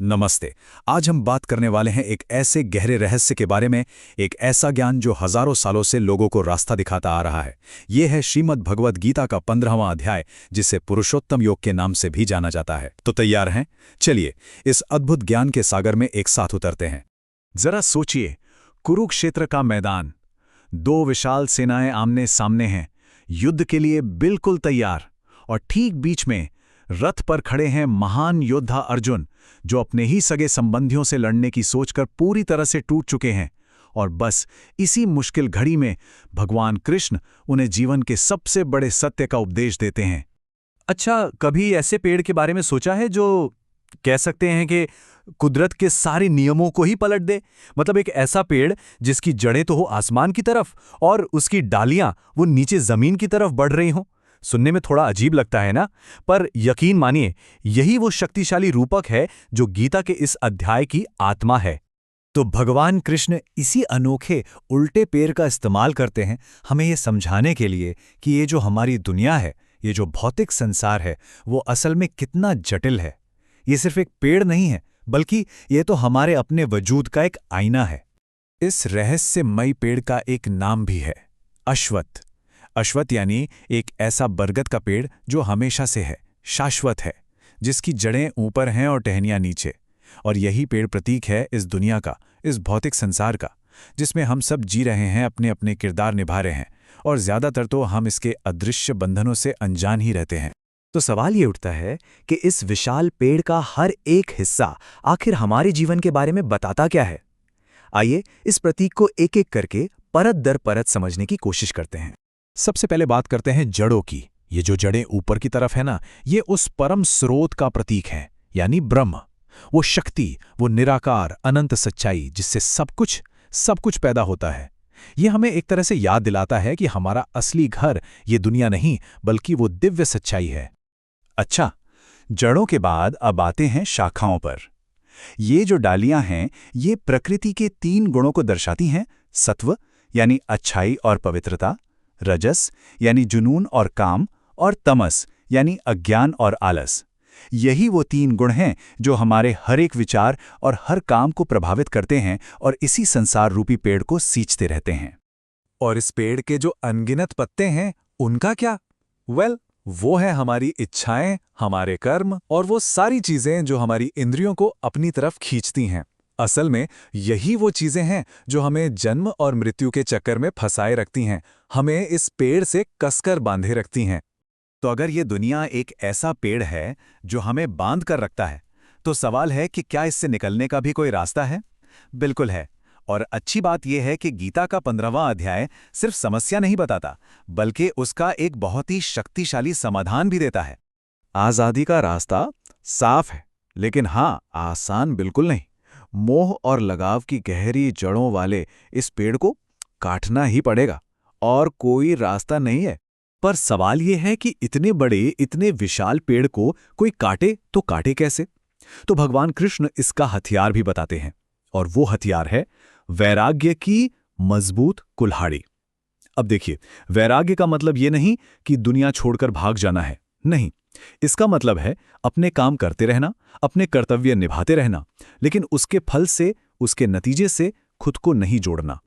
नमस्ते। आज हम बात करने वाले हैं एक ऐसे गहरे रहस्य के बारे में, एक ऐसा ज्ञान जो हजारों सालों से लोगों को रास्ता दिखाता आ रहा है। ये है श्रीमद् भगवद गीता का 15वां अध्याय, जिसे पुरुषोत्तम योग के नाम से भी जाना जाता है। तो तैयार हैं? चलिए इस अद्भुत ज्ञान के सागर में एक साथ उतरते हैं। जरा सोचिए, कुरुक्षेत्र का मैदान, दो विशाल सेनाएं आमने सामने हैं, युद्ध के लिए बिल्कुल तैयार। और ठीक बीच में रथ पर खड़े हैं महान योद्धा अर्जुन, जो अपने ही सगे संबंधियों से लड़ने की सोचकर पूरी तरह से टूट चुके हैं। और बस इसी मुश्किल घड़ी में भगवान कृष्ण उन्हें जीवन के सबसे बड़े सत्य का उपदेश देते हैं। अच्छा, कभी ऐसे पेड़ के बारे में सोचा है जो कह सकते हैं कि कुदरत के सारे नियमों को ही पलट दे? मतलब एक ऐसा पेड़ जिसकी जड़ें तो हो आसमान की तरफ और उसकी डालियां वो नीचे जमीन की तरफ बढ़ रही हों। सुनने में थोड़ा अजीब लगता है ना, पर यकीन मानिए, यही वो शक्तिशाली रूपक है जो गीता के इस अध्याय की आत्मा है। तो भगवान कृष्ण इसी अनोखे उल्टे पेड़ का इस्तेमाल करते हैं हमें ये समझाने के लिए कि ये जो हमारी दुनिया है, ये जो भौतिक संसार है, वो असल में कितना जटिल है। ये सिर्फ एक पेड़ नहीं है, बल्कि ये तो हमारे अपने वजूद का एक आईना है। इस रहस्यमयी पेड़ का एक नाम भी है, अश्वत्थ। अश्वत्थ यानी एक ऐसा बरगद का पेड़ जो हमेशा से है, शाश्वत है, जिसकी जड़ें ऊपर हैं और टहनियां नीचे। और यही पेड़ प्रतीक है इस दुनिया का, इस भौतिक संसार का, जिसमें हम सब जी रहे हैं, अपने अपने किरदार निभा रहे हैं, और ज्यादातर तो हम इसके अदृश्य बंधनों से अनजान ही रहते हैं। तो सवाल ये उठता है कि इस विशाल पेड़ का हर एक हिस्सा आखिर हमारे जीवन के बारे में बताता क्या है? आइए इस प्रतीक को एक एक करके परत दर परत समझने की कोशिश करते हैं। सबसे पहले बात करते हैं जड़ों की। ये जो जड़ें ऊपर की तरफ है ना, ये उस परम स्रोत का प्रतीक है, यानी ब्रह्म। वो शक्ति, वो निराकार अनंत सच्चाई जिससे सब कुछ पैदा होता है। ये हमें एक तरह से याद दिलाता है कि हमारा असली घर ये दुनिया नहीं, बल्कि वो दिव्य सच्चाई है। अच्छा, जड़ों के बाद अब आते हैं शाखाओं पर। ये जो डालियां हैं, ये प्रकृति के 3 गुणों को दर्शाती हैं। सत्व यानी अच्छाई और पवित्रता, रजस यानी जुनून और काम, और तमस यानी अज्ञान और आलस। यही वो 3 गुण हैं जो हमारे हर एक विचार और हर काम को प्रभावित करते हैं और इसी संसार रूपी पेड़ को सींचते रहते हैं। और इस पेड़ के जो अनगिनत पत्ते हैं, उनका क्या? वो है हमारी इच्छाएं, हमारे कर्म और वो सारी चीजें जो हमारी इंद्रियों को अपनी तरफ खींचती हैं। असल में यही वो चीजें हैं जो हमें जन्म और मृत्यु के चक्कर में फंसाए रखती हैं, हमें इस पेड़ से कसकर बांधे रखती हैं। तो अगर ये दुनिया एक ऐसा पेड़ है जो हमें बांध कर रखता है, तो सवाल है कि क्या इससे निकलने का भी कोई रास्ता है? बिल्कुल है। और अच्छी बात यह है कि गीता का 15वां अध्याय सिर्फ समस्या नहीं बताता, बल्कि उसका एक बहुत ही शक्तिशाली समाधान भी देता है। आज़ादी का रास्ता साफ है, लेकिन हाँ, आसान बिल्कुल नहीं। मोह और लगाव की गहरी जड़ों वाले इस पेड़ को काटना ही पड़ेगा, और कोई रास्ता नहीं है। पर सवाल ये है कि इतने बड़े, इतने विशाल पेड़ को कोई काटे तो काटे कैसे? तो भगवान कृष्ण इसका हथियार भी बताते हैं, और वो हथियार है वैराग्य की मजबूत कुल्हाड़ी। अब देखिए, वैराग्य का मतलब ये नहीं कि दुनिया छोड़कर भाग जाना है, नहीं। इसका मतलब है अपने काम करते रहना, अपने कर्तव्य निभाते रहना, लेकिन उसके फल से, उसके नतीजे से खुद को नहीं जोड़ना।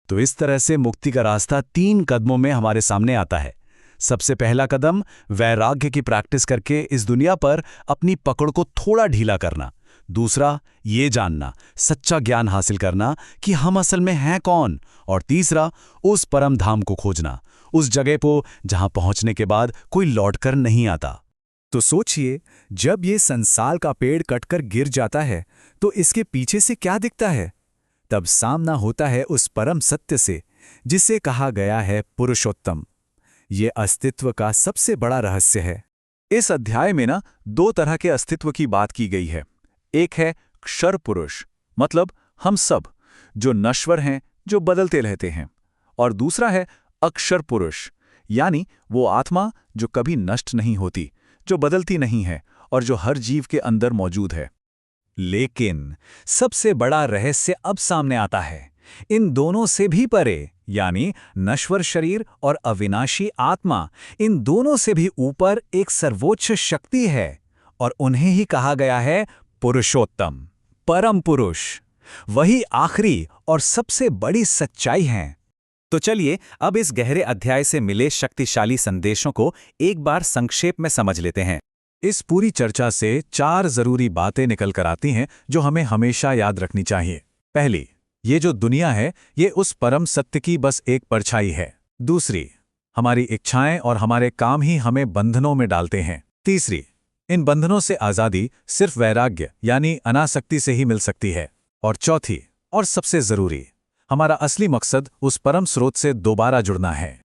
तो इस तरह से मुक्ति का रास्ता 3 कदमों में हमारे सामने आता है। सबसे पहला कदम वैराग्य की प्रैक्टिस करके इस दुनिया पर अपनी पकड़ को थोड़ा ढीला करना। दूसरा, ये जानना, सच्चा ज्ञान हासिल करना कि हम असल में हैं कौन। और तीसरा, उस परम धाम को खोजना, उस जगह को जहां पहुंचने के बाद कोई लौटकर नहीं आता। तो सोचिए, जब ये संसार का पेड़ कटकर गिर जाता है तो इसके पीछे से क्या दिखता है? तब सामना होता है उस परम सत्य से, जिसे कहा गया है पुरुषोत्तम। ये अस्तित्व का सबसे बड़ा रहस्य है। इस अध्याय में 2 तरह के अस्तित्व की बात की गई है। एक है क्षर पुरुष, मतलब हम सब, जो नश्वर हैं, जो बदलते रहते हैं। और दूसरा है अक्षर पुरुष, यानी वो आत्मा जो कभी नष्ट नहीं होती, जो बदलती नहीं है और जो हर जीव के अंदर मौजूद है। लेकिन सबसे बड़ा रहस्य अब सामने आता है। इन दोनों से भी परे, यानी नश्वर शरीर और अविनाशी आत्मा, इन दोनों से भी ऊपर एक सर्वोच्च शक्ति है, और उन्हें ही कहा गया है पुरुषोत्तम, परम पुरुष, वही आखिरी और सबसे बड़ी सच्चाई हैं। तो चलिए अब इस गहरे अध्याय से मिले शक्तिशाली संदेशों को एक बार संक्षेप में समझ लेते हैं। इस पूरी चर्चा से 4 जरूरी बातें निकल कर आती हैं जो हमें हमेशा याद रखनी चाहिए। पहली, ये जो दुनिया है ये उस परम सत्य की बस एक परछाई है। दूसरी, हमारी इच्छाएं और हमारे काम ही हमें बंधनों में डालते हैं। तीसरी, इन बंधनों से आज़ादी सिर्फ वैराग्य यानी अनासक्ति से ही मिल सकती है। और चौथी और सबसे जरूरी, हमारा असली मकसद उस परम स्रोत से दोबारा जुड़ना है।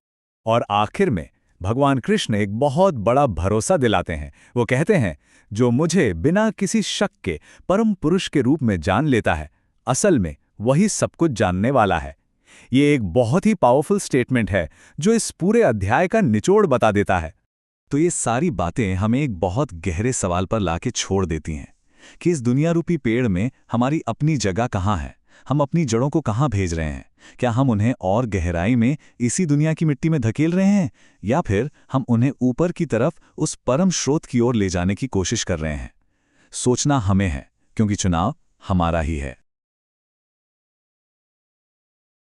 और आखिर में भगवान कृष्ण एक बहुत बड़ा भरोसा दिलाते हैं। वो कहते हैं, जो मुझे बिना किसी शक के परम पुरुष के रूप में जान लेता है, असल में वही सब कुछ जानने वाला है। ये एक बहुत ही पावरफुल स्टेटमेंट है जो इस पूरे अध्याय का निचोड़ बता देता है। तो ये सारी बातें हमें एक बहुत गहरे सवाल पर लाके छोड़ देती हैं कि इस दुनिया रूपी पेड़ में हमारी अपनी जगह कहाँ है, हम अपनी जड़ों को कहाँ भेज रहे हैं। क्या हम उन्हें और गहराई में इसी दुनिया की मिट्टी में धकेल रहे हैं, या फिर हम उन्हें ऊपर की तरफ उस परम स्रोत की ओर ले जाने की कोशिश कर रहे हैं। सोचना हमें है, क्योंकि चुनाव हमारा ही है।